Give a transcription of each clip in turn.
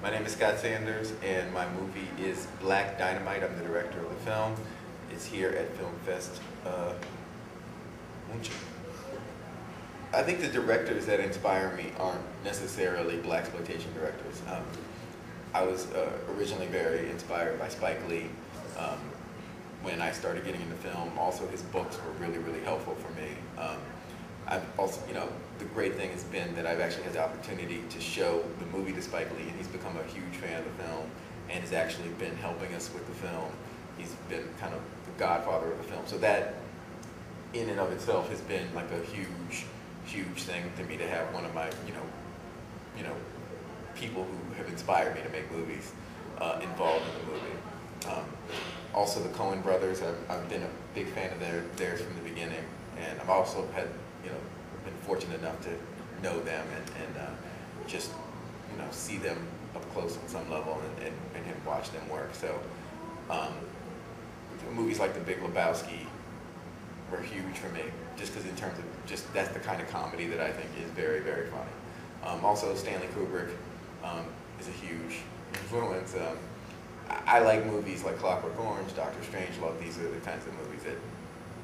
My name is Scott Sanders, and my movie is Black Dynamite. I'm the director of the film. It's here at FILMFEST München. I think the directors that inspire me aren't necessarily blaxploitation directors. I was originally very inspired by Spike Lee when I started getting into film. Also, his books were really, really helpful for me. I've also, the great thing has been that I've actually had the opportunity to show the movie to Spike Lee, and he's become a huge fan of the film and has actually been helping us with the film. He's been kind of the godfather of the film. So that, in and of itself, has been like a huge, huge thing to me to have one of my, people who have inspired me to make movies involved in the movie. Also, the Coen brothers, I've been a big fan of theirs from the beginning, and I've also had, been fortunate enough to know them and just, see them up close on some level and watch them work. So, movies like The Big Lebowski were huge for me, just because in terms of that's the kind of comedy that I think is very, very funny. Also, Stanley Kubrick is a huge influence. I like movies like Clockwork Orange, Doctor Strangelove. These are the kinds of movies that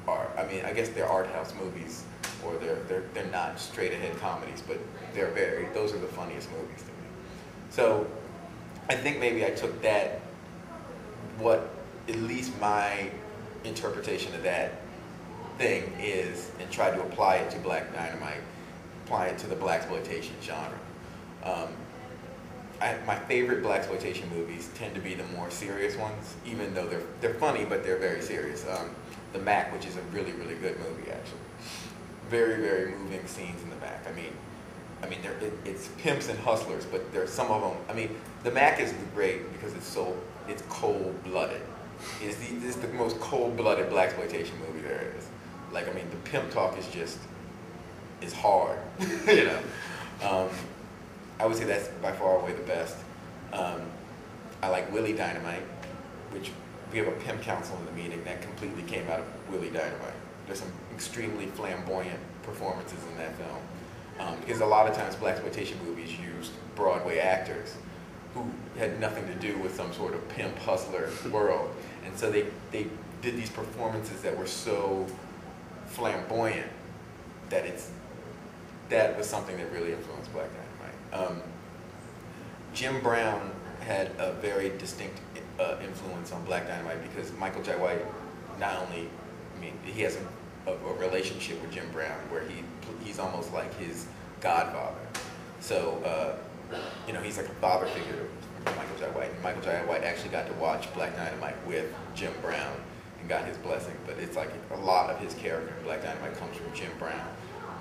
are, I guess they're art house movies, or they're not straight ahead comedies, but those are the funniest movies to me. So I think maybe I took that, at least my interpretation of that thing is, and tried to apply it to Black Dynamite, apply it to the blaxploitation genre. My favorite blaxploitation movies tend to be the more serious ones, even though they're funny, but they're very serious. The Mac, which is a really, really good movie, actually. Very, very moving scenes in the Mac. It's pimps and hustlers, but there's some of them. The Mac is great because it's cold-blooded. It's the most cold-blooded blaxploitation movie there is. The Pimp-Talk is hard, I would say that's by far away the best. I like Willie Dynamite, which we have a pimp council in the meeting that completely came out of Willie Dynamite. There's some extremely flamboyant performances in that film. Because a lot of times blaxploitation movies used Broadway actors who had nothing to do with some sort of pimp hustler world. And so they did these performances that were so flamboyant that that was something that really influenced Black Dynamite. Jim Brown had a very distinct influence on Black Dynamite because Michael Jai White he has a relationship with Jim Brown where he's almost like his godfather. So, he's like a father figure to Michael Jai White. And Michael Jai White actually got to watch Black Dynamite with Jim Brown and got his blessing. But it's like a lot of his character in Black Dynamite comes from Jim Brown.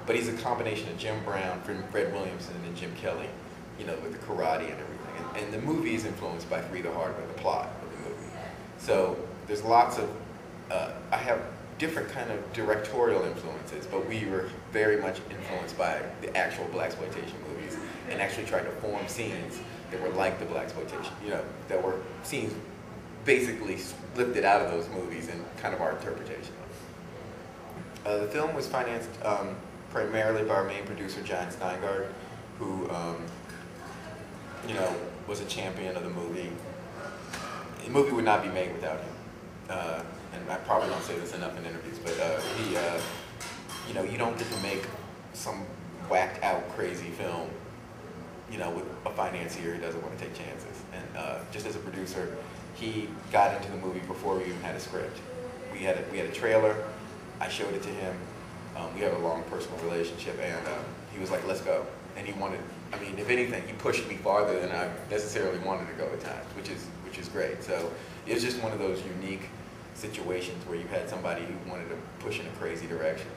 But he's a combination of Jim Brown, Fred Williamson, and Jim Kelly, with the karate and everything. And the movie is influenced by Three the Hard Way, the plot of the movie. So there's lots of, I have different kind of directorial influences, but we were very much influenced by the actual blaxploitation movies and actually tried to form scenes that were like the blaxploitation, that were scenes basically lifted out of those movies and kind of our interpretation of it. The film was financed primarily by our main producer, John Steingard, who, was a champion of the movie. The movie would not be made without him. And I probably don't say this enough in interviews, but you don't get to make some whacked out crazy film, with a financier who doesn't want to take chances. And just as a producer, he got into the movie before we even had a script. We had a trailer. I showed it to him. We have a long personal relationship, and he was like, "Let's go." And he wanted. If anything, he pushed me farther than I necessarily wanted to go at times, which is great. So it was just one of those unique situations where you had somebody who wanted to push in a crazy direction.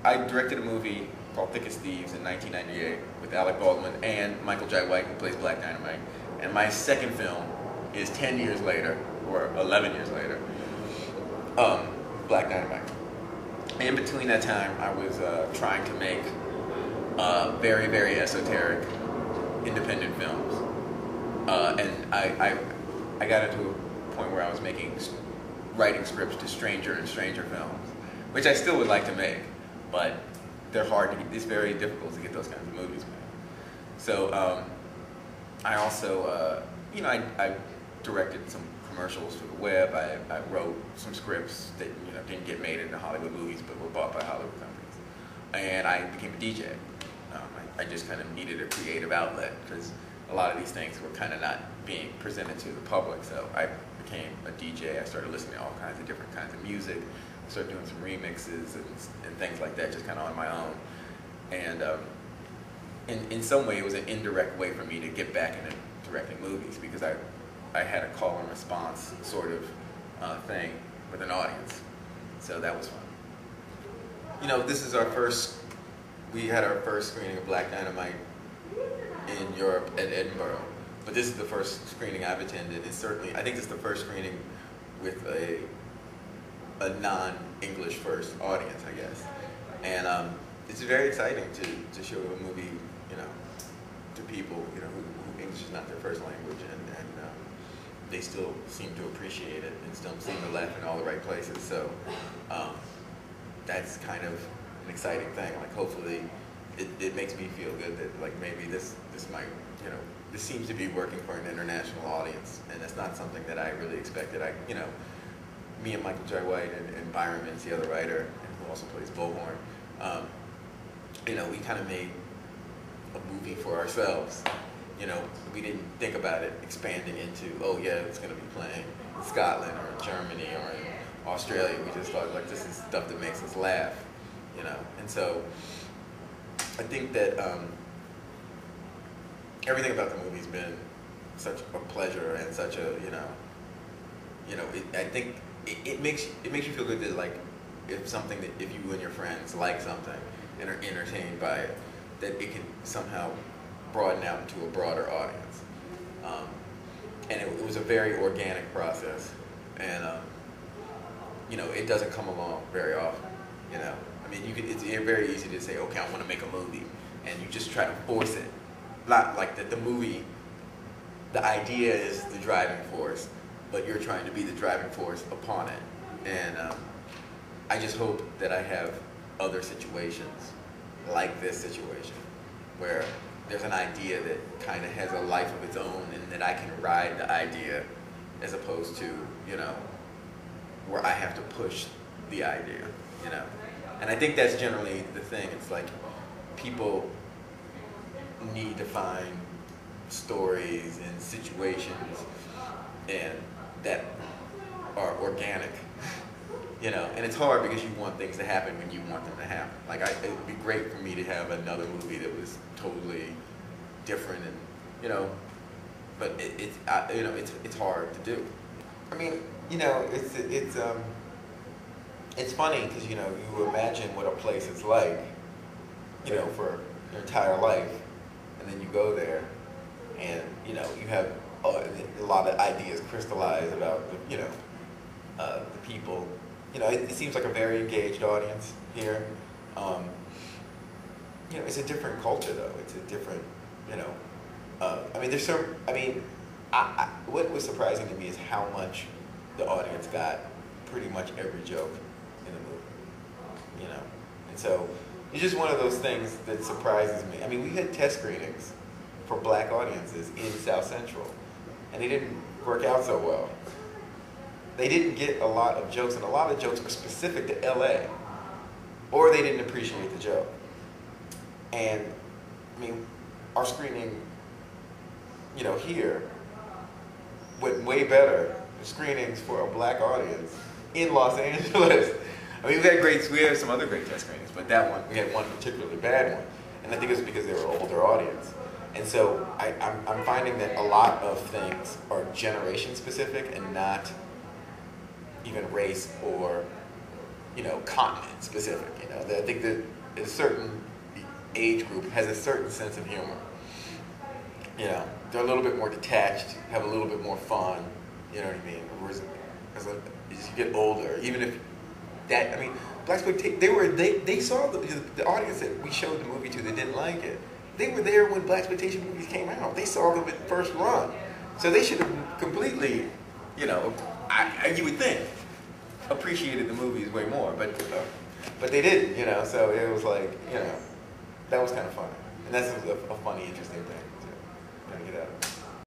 I directed a movie called Thick as Thieves in 1998 with Alec Baldwin and Michael Jai White, who plays Black Dynamite. And my second film is 10 years later, or 11 years later, Black Dynamite. In between that time, I was trying to make very, very esoteric independent films. And I got into a point where I was writing scripts to stranger and stranger films, which I still would like to make, but they're hard to get. It's very difficult to get those kinds of movies made. So I also, you know, I directed some commercials for the web. I wrote some scripts that, you know, didn't get made into Hollywood movies, but were bought by Hollywood companies. And I became a DJ. I just kind of needed a creative outlet because a lot of these things were kind of not being presented to the public. So I became a DJ. I started listening to all kinds of different kinds of music. I started doing some remixes and things like that, just kind of on my own. And in some way, it was an indirect way for me to get back into directing movies because I had a call and response sort of thing with an audience. So that was fun. You know, this is our first, we had our first screening of Black Dynamite in Europe at Edinburgh. But this is the first screening I've attended. It's certainly, I think it's the first screening with a non-English first audience, I guess. And it's very exciting to show a movie, you know, to people, you know, who English is not their first language, and they still seem to appreciate it and still seem to laugh in all the right places. So that's kind of an exciting thing. Like, hopefully it makes me feel good that, like, maybe this might, you know, this seems to be working for an international audience, and that's not something that I really expected. You know, me and Michael J. White and Byron Mintz, the other writer, who also plays Bullhorn, you know, we kind of made a movie for ourselves. You know, we didn't think about it expanding into, oh yeah, it's going to be playing in Scotland or in Germany or in Australia. We just thought, like, this is stuff that makes us laugh, you know. And so I think that everything about the movie's been such a pleasure and such a, I think it makes you feel good that, like, if you and your friends like something and are entertained by it, that it can somehow broaden out into a broader audience. And it was a very organic process, and you know, it doesn't come along very often. You know, I mean, it's very easy to say, okay, I want to make a movie, and you just try to force it. Not like that. The movie, the idea is the driving force, but you're trying to be the driving force upon it. And I just hope that I have other situations like this situation where there's an idea that kind of has a life of its own, and that I can ride the idea, as opposed to, you know, where I have to push the idea, you know. And I think that's generally the thing. It's like people need to find stories and situations and that are organic, you know. And it's hard because you want things to happen when you want them to happen. Like, it would be great for me to have another movie that was totally different, and, you know, but you know, it's hard to do. I mean, you know, it's funny because, you know, you imagine what a place is like, you know, for your entire life, and then you go there, and, you know, you have a lot of ideas crystallized about the, you know, the people. You know, it seems like a very engaged audience here. You know, it's a different culture, though. It's a different, you know. I mean, there's some. I mean, what was surprising to me is how much the audience got pretty much every joke in the movie. You know, and so it's just one of those things that surprises me. I mean, we had test screenings for black audiences in South Central, and they didn't work out so well. They didn't get a lot of jokes, and a lot of jokes were specific to LA, or they didn't appreciate the joke. And I mean, our screening, you know, here went way better than screenings for a black audience in Los Angeles. I mean, we had some other great test screenings, but that one, we had one particularly bad one, and I think it was because they were an older audience. And so I'm finding that a lot of things are generation specific and not even race or, you know, continent specific. You know, I think that a certain age group has a certain sense of humor. You know, they're a little bit more detached, have a little bit more fun. You know what I mean? Whereas as you get older, even if that, I mean, blaxploitation, they saw the audience that we showed the movie to that didn't like it. They were there when blaxploitation movies came out. They saw them at first run, so they should have completely, you know, you would think, appreciated the movies way more, but they didn't, you know. So it was like, you know, that was kind of funny, and that's a funny, interesting thing.